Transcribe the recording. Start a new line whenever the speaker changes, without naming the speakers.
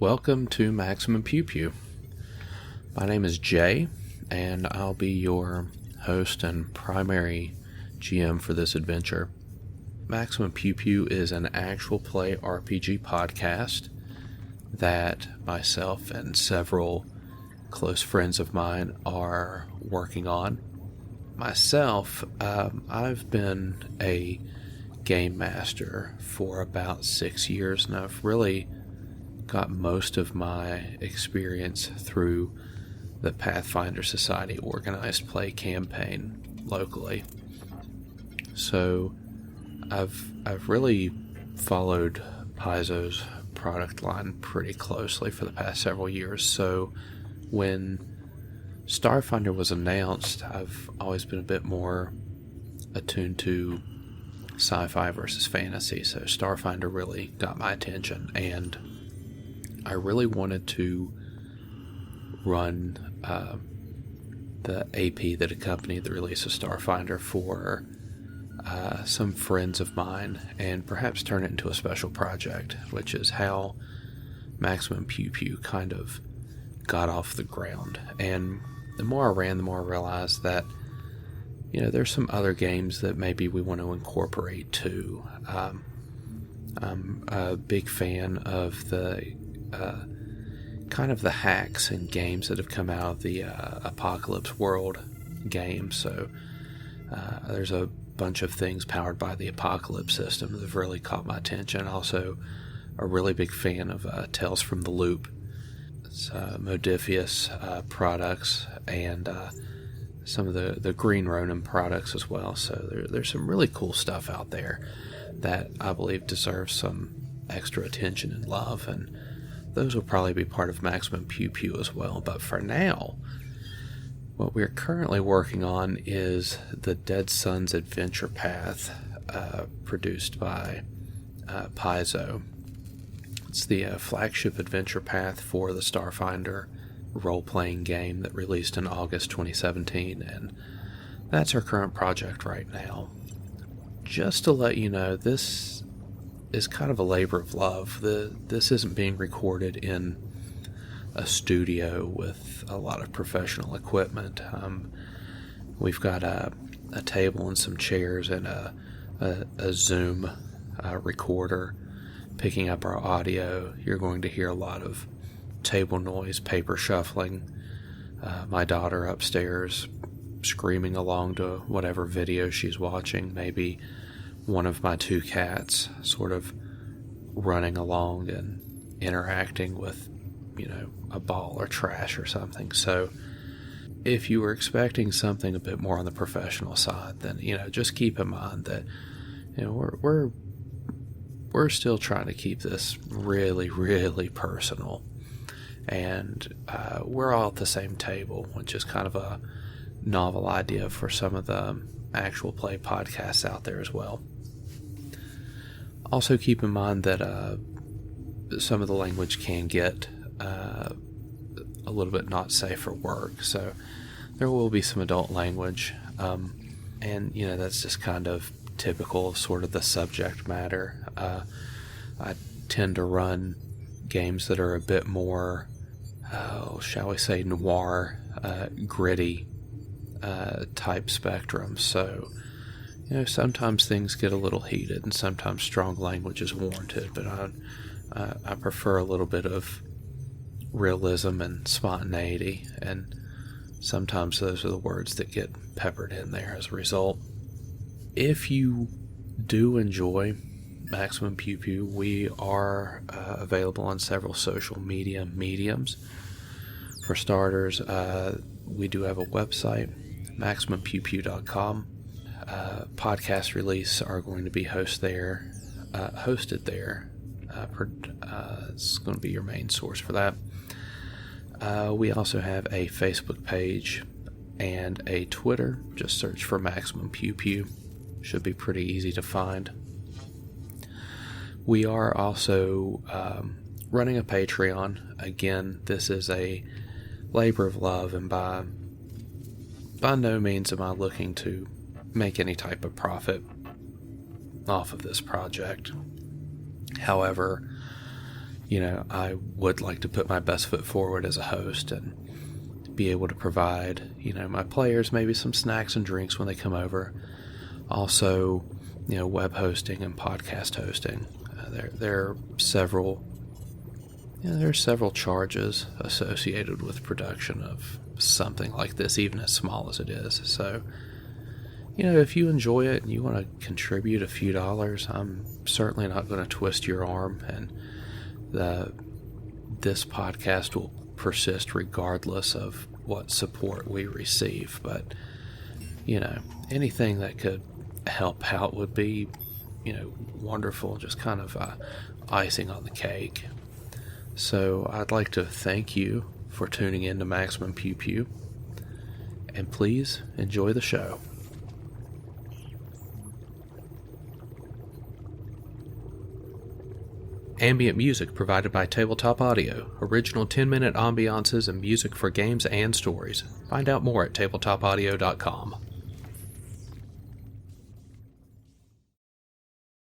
Welcome to Maximum Pew Pew. My name is Jay, and I'll be your host and primary GM for this adventure. Maximum Pew Pew is an actual play RPG podcast that myself and several close friends of mine are working on. Myself, I've been a game master for about 6 years, and I've really got most of my experience through the Pathfinder Society organized play campaign locally. So I've really followed Paizo's product line pretty closely for the past several years. So when Starfinder was announced, I've always been a bit more attuned to sci-fi versus fantasy. So Starfinder really got my attention, and I really wanted to run the AP that accompanied the release of Starfinder for some friends of mine and perhaps turn it into a special project, which is how Maximum Pew Pew kind of got off the ground. And the more I ran, the more I realized that, there's some other games that maybe we want to incorporate too. I'm a big fan of the kind of the hacks and games that have come out of the Apocalypse World game. So there's a bunch of things powered by the Apocalypse system that have really caught my attention. Also, a really big fan of Tales from the Loop. It's Modifius products and some of the Green Ronin products as well. So there's some really cool stuff out there that I believe deserves some extra attention and love, and those will probably be part of Maximum Pew Pew as well. But for now, what we're currently working on is the Dead Sun's Adventure Path, produced by Paizo. It's the flagship adventure path for the Starfinder role-playing game that released in August 2017, and that's our current project right now. Just to let you know, this is kind of a labor of love. This isn't being recorded in a studio with a lot of professional equipment. We've got a table and some chairs and a Zoom recorder picking up our audio. You're going to hear a lot of table noise, paper shuffling, my daughter upstairs screaming along to whatever video she's watching, maybe one of my two cats sort of running along and interacting with, a ball or trash or something. So if you were expecting something a bit more on the professional side, then, just keep in mind that, we're still trying to keep this really, really personal. And we're all at the same table, which is kind of a novel idea for some of the actual play podcasts out there as well. Also keep in mind that some of the language can get a little bit not safe for work, so there will be some adult language, and that's just kind of typical of sort of the subject matter. I tend to run games that are a bit more, shall we say, noir, gritty type spectrum, so sometimes things get a little heated and sometimes strong language is warranted, but I prefer a little bit of realism and spontaneity, and sometimes those are the words that get peppered in there as a result. If you do enjoy Maximum Pew Pew, we are available on several social media mediums. For starters, we do have a website, MaximumPewPew.com. Podcast release are going to be hosted there. It's going to be your main source for that. We also have a Facebook page and a Twitter. Just search for Maximum Pew Pew. Should be pretty easy to find. We are also running a Patreon. Again, this is a labor of love, and by no means am I looking to make any type of profit off of this project. However, I would like to put my best foot forward as a host and be able to provide, my players maybe some snacks and drinks when they come over. Also, web hosting and podcast hosting. There are several charges associated with production of something like this, even as small as it is. So, if you enjoy it and you want to contribute a few dollars, I'm certainly not going to twist your arm, and this podcast will persist regardless of what support we receive. But, anything that could help out would be, wonderful, just kind of icing on the cake. So I'd like to thank you for tuning in to Maximum Pew Pew, and please enjoy the show. Ambient music provided by Tabletop Audio. Original 10-minute ambiances and music for games and stories. Find out more at tabletopaudio.com.